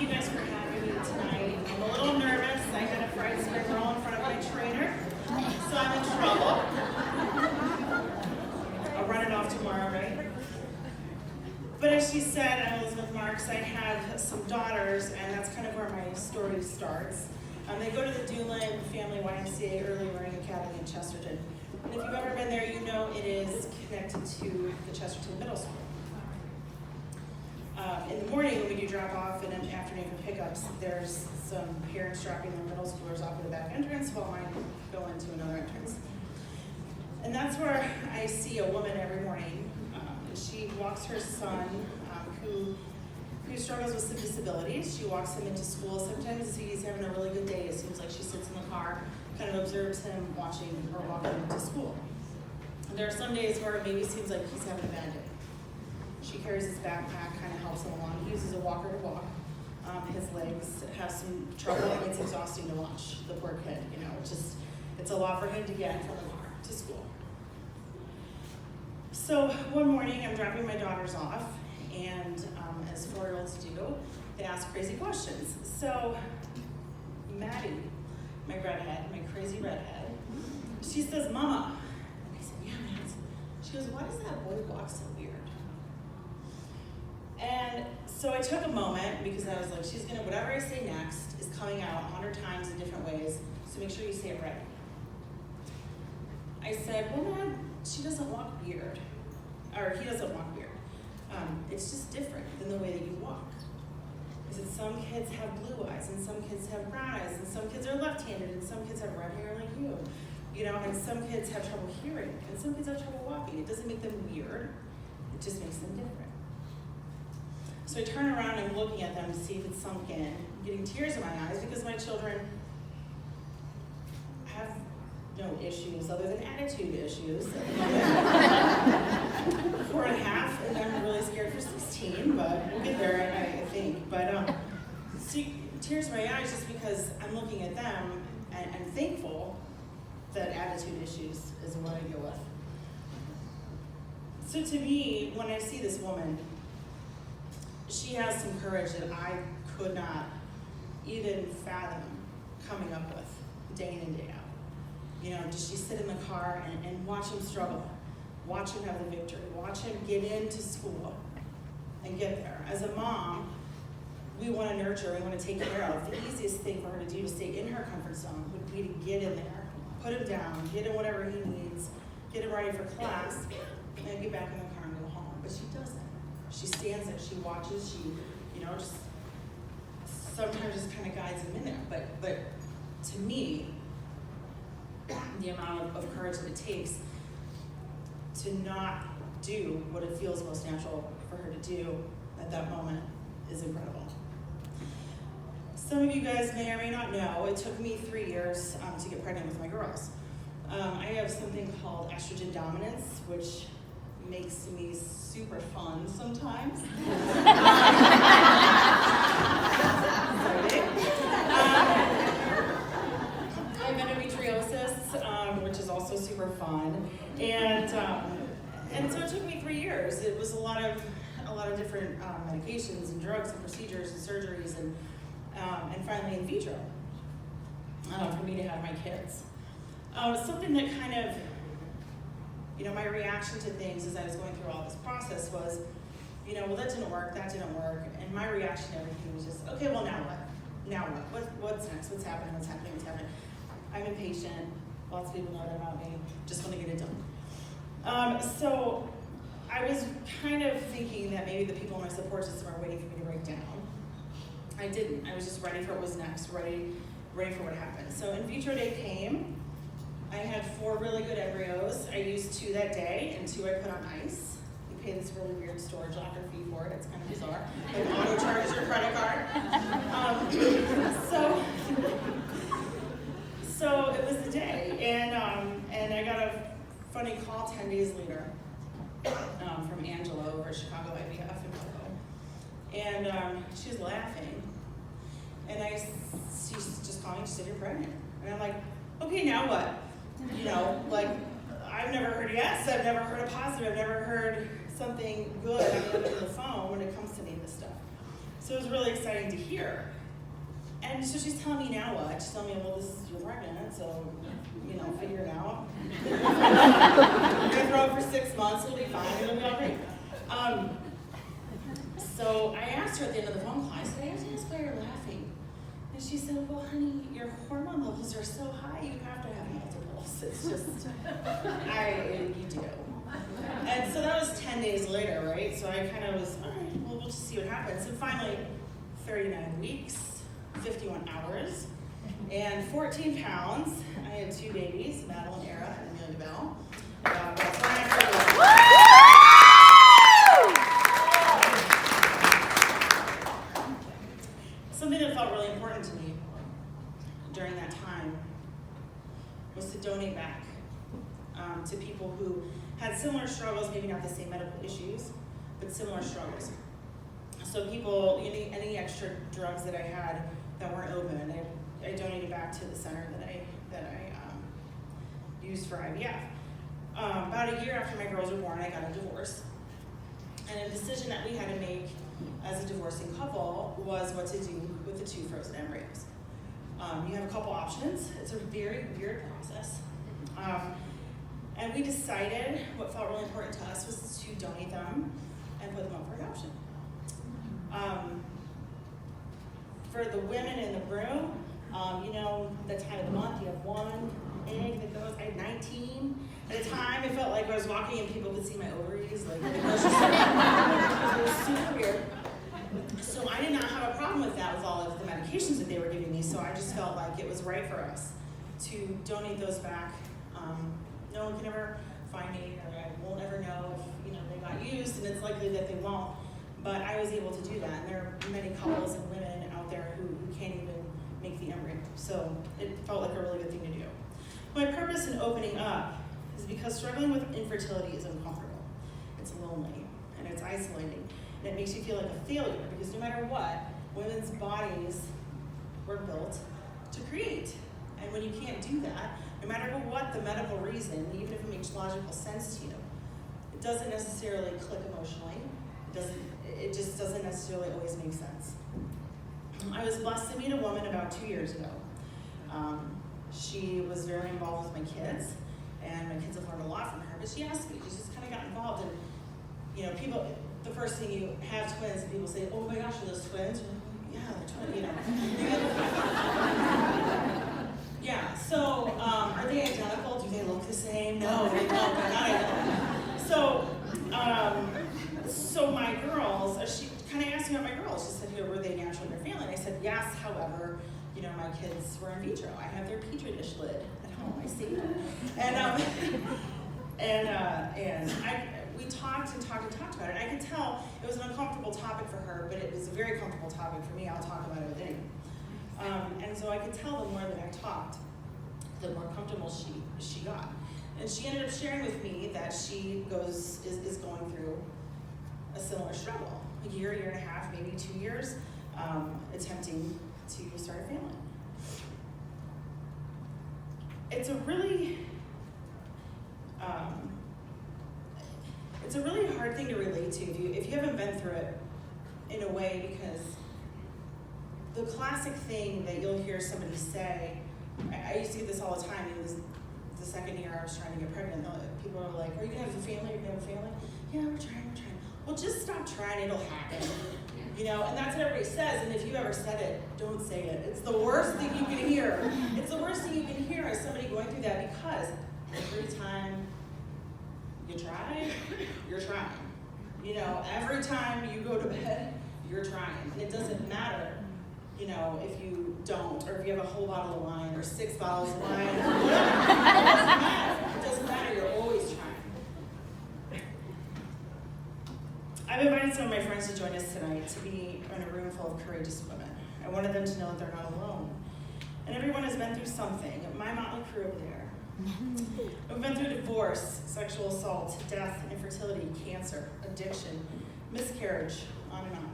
you guys for having me tonight. I'm a little nervous. I had a fried spring roll in front of my trainer, so I'm in trouble. I'll run it off tomorrow, right? But as she said, I'm Elizabeth Marks. I have some daughters, and that's kind of where my story starts. They go to the Doolin Family YMCA Early Learning Academy in Chesterton. And if you've ever been there, you know it is connected to the Chesterton Middle School. In the morning when we do drop off and in the afternoon for pickups, there's some parents dropping their middle schoolers off at the back entrance while mine go into another entrance. And that's where I see a woman every morning. And she walks her son, who struggles with some disabilities. She walks him into school. Sometimes he's having a really good day. It seems like she sits in the car, kind of observes him walking him to school. And there are some days where it maybe seems like he's having a bad day. She carries his backpack, kind of helps him along. He uses a walker to walk. His legs have some trouble, and it's exhausting to watch the poor kid. It's a lot for him to get from the car to school. So one morning, I'm dropping my daughters off, and as 4-year-olds do, they ask crazy questions. So Maddie, my redhead, my crazy redhead, she says, "Mama." I said, "Yeah, Matt." She goes, "Why does that boy walk so weird?" And so I took a moment because I was like, whatever I say next is coming out 100 times in different ways, so make sure you say it right. I said, "Well, Mom, she doesn't walk weird, or he doesn't walk weird. It's just different than the way that you walk. I said, some kids have blue eyes, and some kids have brown eyes, and some kids are left-handed, and some kids have red hair like you, and some kids have trouble hearing, and some kids have trouble walking. It doesn't make them weird, it just makes them different." So I turn around and I'm looking at them to see if it's sunk in. I'm getting tears in my eyes because my children have no issues other than attitude issues. 4.5, and I'm really scared for 16, but we'll get there, I think. But see, tears in my eyes just because I'm looking at them and I'm thankful that attitude issues is what I deal with. So to me, when I see this woman, she has some courage that I could not even fathom coming up with day in and day out. Does she sit in the car and watch him struggle, watch him have the victory, watch him get into school and get there. As a mom, we want to nurture, we want to take care of. The easiest thing for her to do to stay in her comfort zone would be to get in there, put him down, get him whatever he needs, get him ready for class, and then get back in the car and go home. But she doesn't. She stands there, she watches, she, just sometimes just kind of guides him in there. But to me, the amount of courage that it takes to not do what it feels most natural for her to do at that moment is incredible. Some of you guys may or may not know, it took me 3 years to get pregnant with my girls. I have something called estrogen dominance, which makes me super fun sometimes. I have endometriosis, which is also super fun, and so it took me 3 years. It was a lot of different medications and drugs and procedures and surgeries and finally in vitro for me to have my kids. Something that kind of, my reaction to things as I was going through all this process was, well, that didn't work, and my reaction to everything was just, okay, well, now what? Now what? What's next? What's happening? I'm impatient. Lots of people know that about me. Just want to get it done. So I was kind of thinking that maybe the people in my support system are waiting for me to break down. I didn't. I was just ready for what was next, ready for what happened. So in vitro day came. I had 4 really good embryos. I used 2 that day, and 2 I put on ice. You pay this really weird storage locker fee for it. It's kind of bizarre. It auto charges your credit card. So it was the day, and I got a funny call 10 days later from Angela over at Chicago IVF in Buffalo, and she was laughing, and she's just calling me, she said, "You're pregnant," and I'm like, "Okay, now what?" I've never heard yes, I've never heard a positive, I've never heard something good on the phone when it comes to any of this stuff. So it was really exciting to hear. And so she's telling me now what? She's telling me, well, you're pregnant, so, figure it out. You're gonna throw it for 6 months, it'll be fine, it'll be all right. So I asked her at the end of the phone call, I said, I have to ask why you're laughing. And she said, well, honey, your hormone levels are so high, you have to have multiples. It's just, you do. And so that was 10 days later, right? So I kind of was, all right, well, we'll just see what happens. And finally, 39 weeks, 51 hours, and 14 pounds. I had 2 babies, Madeline Era and Amelia Bell. Something that felt really important to me during that time was to donate back to people who had similar struggles, maybe not the same medical issues, but similar struggles. So people, any extra drugs that I had that weren't open, I donated back to the center that I used for IVF. About a year after my girls were born, I got a divorce. And a decision that we had to make as a divorcing couple was what to do with the 2 frozen embryos. You have a couple options. It's a very weird process. And we decided what felt really important to us was to donate them and put them up for adoption. For the women in the room, the time of the month, you have 1 egg that goes, I had 19. At a time, it felt like I was walking and people could see my ovaries, like in the grocery store. It was super weird. So I did not have a problem with that, with all of the medications that they were giving me, so I just felt like it was right for us to donate those back. No one can ever find me, or I won't ever know if they got used, and it's likely that they won't. But I was able to do that, and there are many couples and women out there who can't even make the embryo. So it felt like a really good thing to do. My purpose in opening up is because struggling with infertility is uncomfortable. It's lonely, and it's isolating, and it makes you feel like a failure, because no matter what, women's bodies were built to create. And when you can't do that, no matter what the medical reason, even if it makes logical sense to you, it doesn't necessarily click emotionally. It just doesn't necessarily always make sense. I was blessed to meet a woman about 2 years ago. She was very involved with my kids, and my kids have learned a lot from her, but she asked me, she just kind of got involved, and people, the first thing you have twins, and people say, oh my gosh, are those twins? Yeah, they're twins, Yeah, so are they identical? Do they look the same? No, they're not identical. So my girls, she kind of asked me about my girls. She said, were they natural in their family? And I said, yes, however, my kids were in vitro. I have their Petri dish lid at home. I saved them. We talked about it. I could tell it was an uncomfortable topic for her, but it was a very comfortable topic for me. I'll talk about it with anyone. And so I could tell the more that I talked, the more comfortable she got. And she ended up sharing with me that she is going through a similar struggle. A year and a half, maybe 2 years, attempting to start a family. It's a really hard thing to relate to if you haven't been through it in a way, because the classic thing that you'll hear somebody say, I used to get this all the time. The second year I was trying to get pregnant, people were like, are you gonna have a family? Are you gonna have a family? Yeah, we're trying. Well, just stop trying, it'll happen. And that's what everybody says, and if you ever said it, don't say it. It's the worst thing you can hear. It's the worst thing you can hear as somebody going through that, because every time you try, you're trying. Every time you go to bed, you're trying. And it doesn't matter, if you don't, or if you have a whole bottle of wine, or 6 bottles of wine, or whatever. It doesn't matter, you're always trying. I've invited some of my friends to join us tonight to be in a room full of courageous women. I wanted them to know that they're not alone. And everyone has been through something. My motley crew over there. We've been through divorce, sexual assault, death, infertility, cancer, addiction, miscarriage, on and on.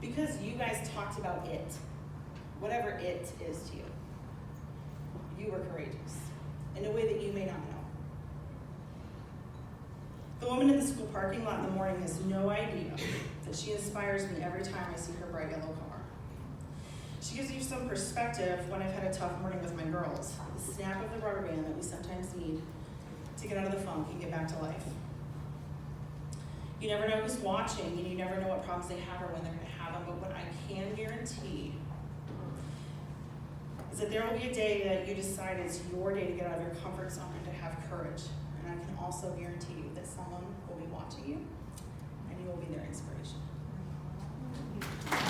Because you guys talked about it, whatever it is to you. You were courageous in a way that you may not know. The woman in the school parking lot in the morning has no idea that she inspires me every time I see her bright yellow car. She gives you some perspective when I've had a tough morning with my girls. The snap of the rubber band that we sometimes need to get out of the funk and get back to life. You never know who's watching, and you never know what problems they have or when they're going to have them, but what I can guarantee is that there will be a day that you decide it's your day to get out of your comfort zone and to have courage. And I can also guarantee you that someone will be watching you, and you will be their inspiration.